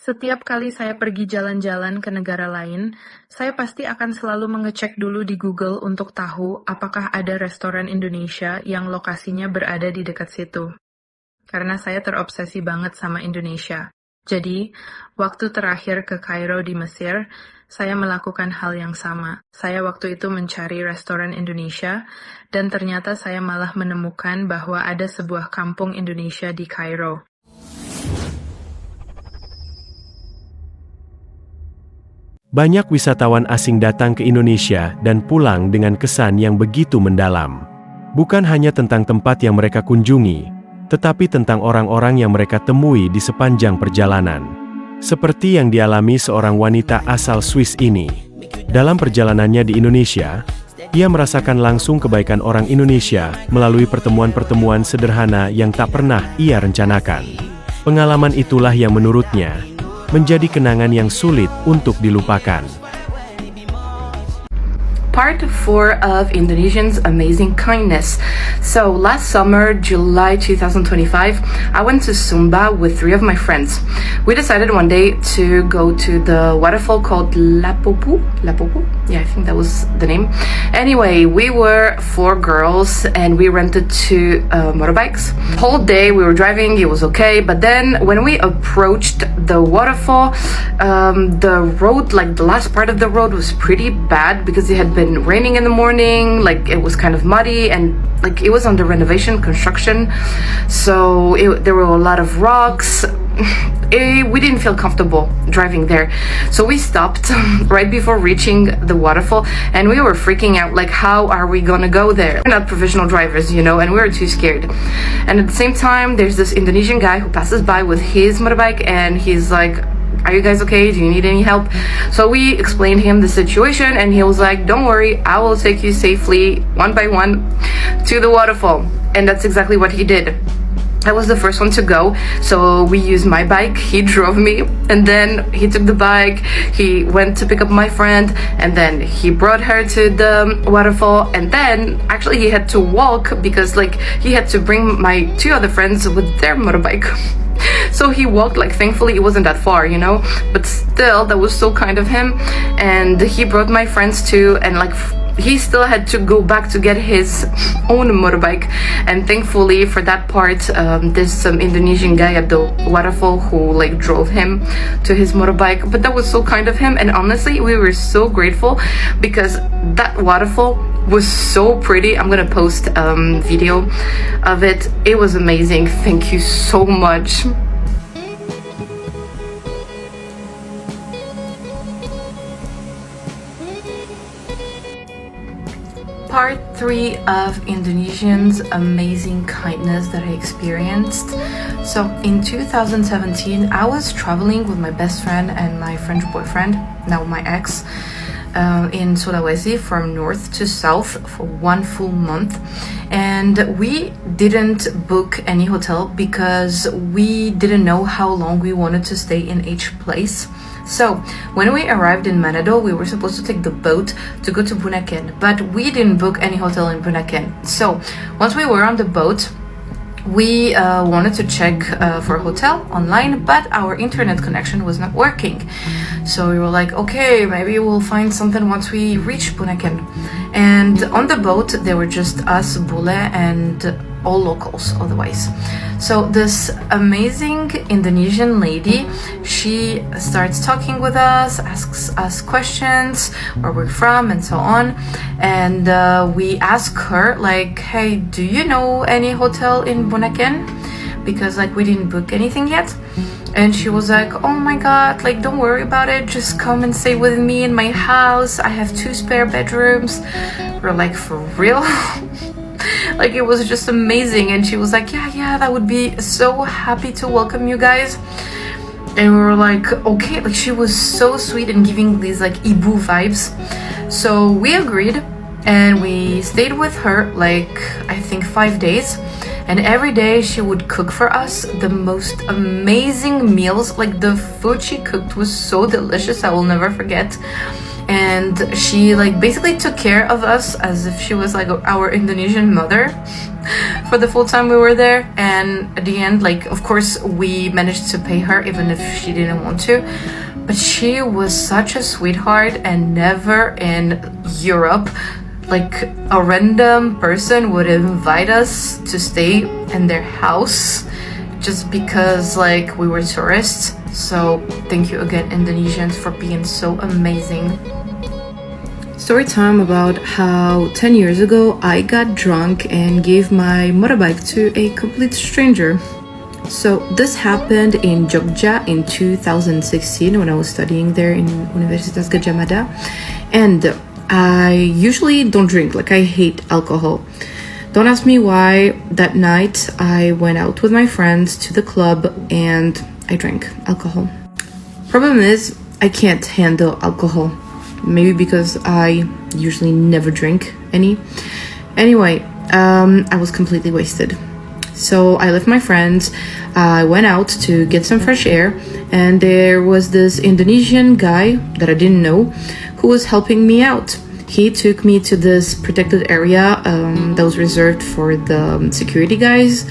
Setiap kali saya pergi jalan-jalan ke negara lain, saya pasti akan selalu mengecek dulu di Google untuk tahu apakah ada restoran Indonesia yang lokasinya berada di dekat situ. Karena saya terobsesi banget sama Indonesia. Jadi, waktu terakhir ke Kairo di Mesir, saya melakukan hal yang sama. Saya waktu itu mencari restoran Indonesia, dan ternyata saya malah menemukan bahwa ada sebuah kampung Indonesia di Kairo. Banyak wisatawan asing datang ke Indonesia dan pulang dengan kesan yang begitu mendalam. Bukan hanya tentang tempat yang mereka kunjungi, tetapi tentang orang-orang yang mereka temui di sepanjang perjalanan. Seperti yang dialami seorang wanita asal Swiss ini. Dalam perjalanannya di Indonesia, ia merasakan langsung kebaikan orang Indonesia melalui pertemuan-pertemuan sederhana yang tak pernah ia rencanakan. Pengalaman itulah yang menurutnya menjadi kenangan yang sulit untuk dilupakan. Part 4 of Indonesians' amazing kindness. So last summer, July 2025, I went to Sumba with 3 of my friends. We decided one day to go to the waterfall called Lapopu. Lapopu? Yeah, I think that was the name. Anyway, we were 4 girls and we rented 2 motorbikes. Whole day we were driving, it was okay. But then when we approached the waterfall, the road, like the last part of the road was pretty bad because it had been raining in the morning, like it was kind of muddy and like it was under renovation construction, so there were a lot of rocks. We didn't feel comfortable driving there, so we stopped right before reaching the waterfall and we were freaking out, like how are we gonna go there? We're not professional drivers, you know, and we were too scared. And at the same time, there's this Indonesian guy who passes by with his motorbike and he's like, are you guys okay? Do you need any help? So we explained him the situation and he was like, don't worry, I will take you safely one by one to the waterfall. And that's exactly what he did. I was the first one to go, so we used my bike, he drove me, and then he took the bike, he went to pick up my friend, and then he brought her to the waterfall, and then actually he had to walk because like he had to bring my 2 other friends with their motorbike. So he walked, like thankfully it wasn't that far, you know, but still that was so kind of him. And he brought my friends too, and like he still had to go back to get his own motorbike. And thankfully for that part, there's some Indonesian guy at the waterfall who like drove him to his motorbike. But that was so kind of him, and honestly we were so grateful because that waterfall was so pretty. I'm gonna post video of it. It was amazing. Thank you so much. Part 3 of Indonesians' amazing kindness that I experienced. So in 2017, I was traveling with my best friend and my French boyfriend, now my ex, in Sulawesi from north to south for 1 full month. And we didn't book any hotel because we didn't know how long we wanted to stay in each place. So, when we arrived in Manado, we were supposed to take the boat to go to Bunaken, but we didn't book any hotel in Bunaken. So, once we were on the boat, we wanted to check for a hotel online, but our internet connection was not working. So we were like, okay, maybe we'll find something once we reach Bunaken. And on the boat, there were just us, Bule, and all locals otherwise. So this amazing Indonesian lady, she starts talking with us, asks us questions, where we're from and so on. And we ask her like, hey, do you know any hotel in Bunaken? Because like we didn't book anything yet. And she was like, oh my god, like don't worry about it, just come and stay with me in my house, I have 2 spare bedrooms. We're like, for real? Like it was just amazing. And she was like, yeah, that would be so happy to welcome you guys. And we were like, okay, like she was so sweet and giving these like Ibu vibes. So we agreed and we stayed with her like I think 5 days. And every day she would cook for us the most amazing meals. Like the food she cooked was so delicious, I will never forget. and she like basically took care of us as if she was like our Indonesian mother for the full time we were there. And at the end, like, of course we managed to pay her even if she didn't want to, but she was such a sweetheart. And never in Europe like a random person would invite us to stay in their house just because like we were tourists. So thank you again, Indonesians, for being so amazing. Story time about how 10 years ago I got drunk and gave my motorbike to a complete stranger. So this happened in Jogja in 2016 when I was studying there in Universitas Gadjah Mada. And I usually don't drink, like I hate alcohol. Don't ask me why. That night I went out with my friends to the club and I drank alcohol. Problem is, I can't handle alcohol. Maybe because I usually never drink any. Anyway, I was completely wasted. So I left my friends, I went out to get some fresh air, and there was this Indonesian guy that I didn't know who was helping me out. He took me to this protected area that was reserved for the security guys,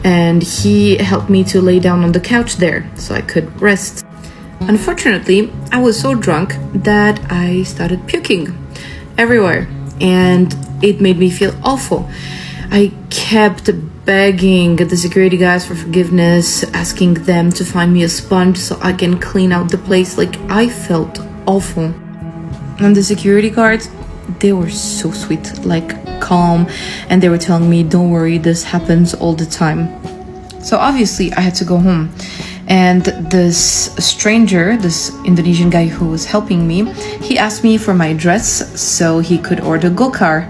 and he helped me to lay down on the couch there so I could rest. Unfortunately, I was so drunk that I started puking everywhere, and it made me feel awful. I kept begging the security guys for forgiveness, asking them to find me a sponge so I can clean out the place. Like, I felt awful. And the security guards, they were so sweet, like calm, and they were telling me, don't worry, this happens all the time. So obviously I had to go home. And this stranger, this Indonesian guy who was helping me, he asked me for my address so he could order Gokar.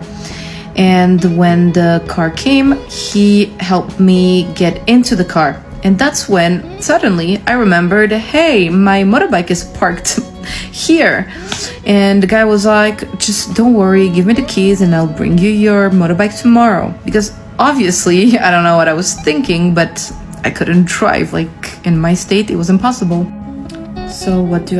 And when the car came, he helped me get into the car. And that's when suddenly I remembered, hey, my motorbike is parked here. And the guy was like, just don't worry, give me the keys and I'll bring you your motorbike tomorrow. Because obviously, I don't know what I was thinking, but I couldn't drive. Like, in my state, it was impossible. So what do?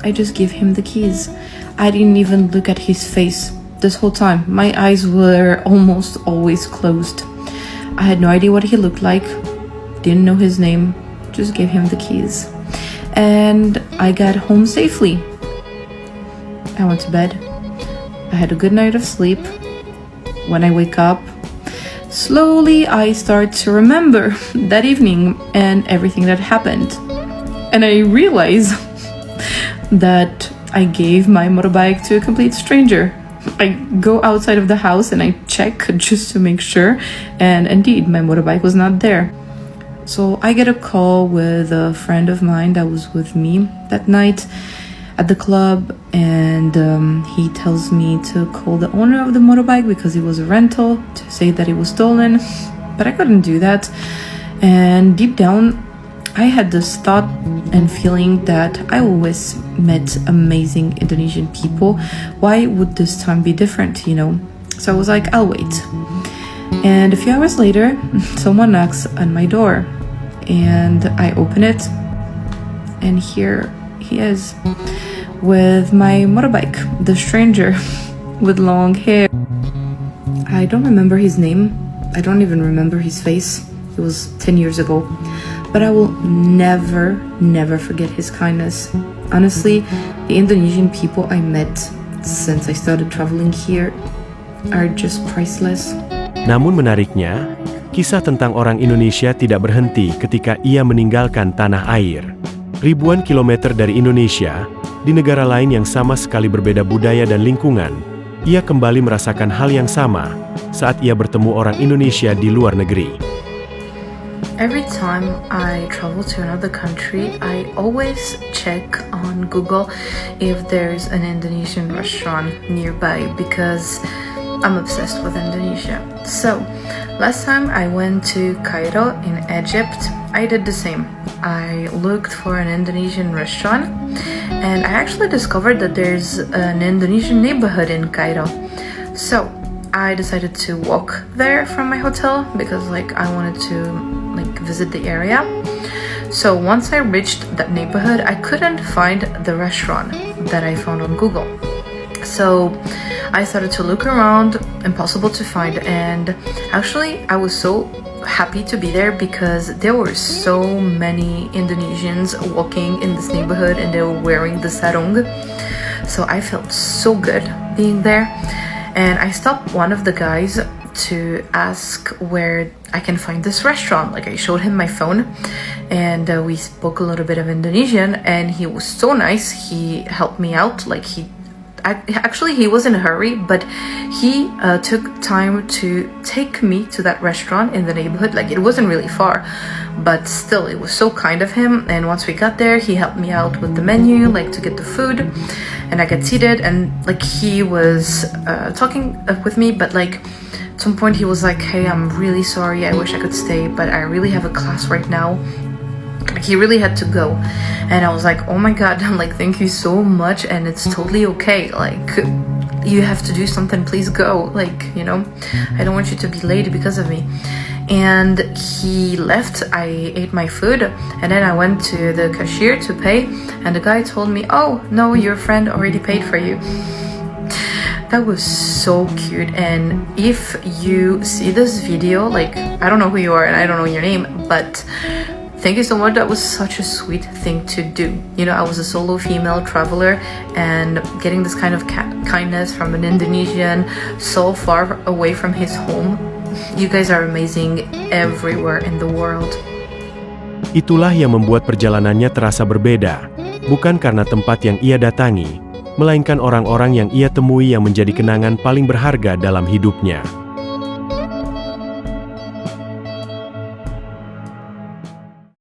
I just give him the keys. I didn't even look at his face this whole time. My eyes were almost always closed. I had no idea what he looked like, didn't know his name, just gave him the keys. And I got home safely. I went to bed. I had a good night of sleep. When I wake up, slowly I start to remember that evening and everything that happened. And I realize that I gave my motorbike to a complete stranger. I go outside of the house and I check just to make sure, and indeed my motorbike was not there. So I get a call with a friend of mine that was with me that night at the club, and he tells me to call the owner of the motorbike because it was a rental, to say that it was stolen, but I couldn't do that. And deep down I had this thought and feeling that I always met amazing Indonesian people. Why would this time be different, you know? So I was like, I'll wait. And a few hours later, someone knocks on my door and I open it, and here he is with my motorbike, the stranger with long hair. I don't remember his name. I don't even remember his face. It was 10 years ago. But I will never forget his kindness. Honestly, the Indonesian people I met since I started traveling here are just priceless. Namun menariknya, kisah tentang orang Indonesia tidak berhenti ketika ia meninggalkan tanah air. Ribuan kilometer dari Indonesia, di negara lain yang sama sekali berbeda budaya dan lingkungan, ia kembali merasakan hal yang sama saat ia bertemu orang Indonesia di luar negeri. Every time I travel to another country, I always check on Google if there's an Indonesian restaurant nearby because I'm obsessed with Indonesia. So, last time I went to Cairo in Egypt, I did the same. I looked for an Indonesian restaurant and I actually discovered that there's an Indonesian neighborhood in Cairo. So, I decided to walk there from my hotel because I wanted to visit the area. So once I reached that neighborhood, I couldn't find the restaurant that I found on Google. So I started to look around, impossible to find, and actually I was so happy to be there because there were so many Indonesians walking in this neighborhood and they were wearing the sarung. So I felt so good being there, and I stopped one of the guys to ask where I can find this restaurant. Like, I showed him my phone, and we spoke a little bit of Indonesian, and he was so nice. He helped me out. Like, he was in a hurry, but he took time to take me to that restaurant in the neighborhood. Like, it wasn't really far, but still, it was so kind of him. And once we got there, he helped me out with the menu, like to get the food, and I got seated, and like he was talking with me, but like at some point he was like, "Hey, I'm really sorry, I wish I could stay, but I really have a class right now." Like, he really had to go, and I was like, "Oh my god," I'm like, "Thank you so much, and it's totally okay, like you have to do something, please go, like, you know, I don't want you to be late because of me." And he left. I ate my food, and then I went to the cashier to pay, and the guy told me, "Oh no, your friend already paid for you." That was so cute. And if you see this video, like, I don't know who you are and I don't know your name, but thank you so much. That was such a sweet thing to do. You know, I was a solo female traveler, and getting this kind of kindness from an Indonesian so far away from his home. You guys are amazing everywhere in the world. Itulah yang membuat perjalanannya terasa berbeda, bukan karena tempat yang ia datangi, melainkan orang-orang yang ia temui yang menjadi kenangan paling berharga dalam hidupnya.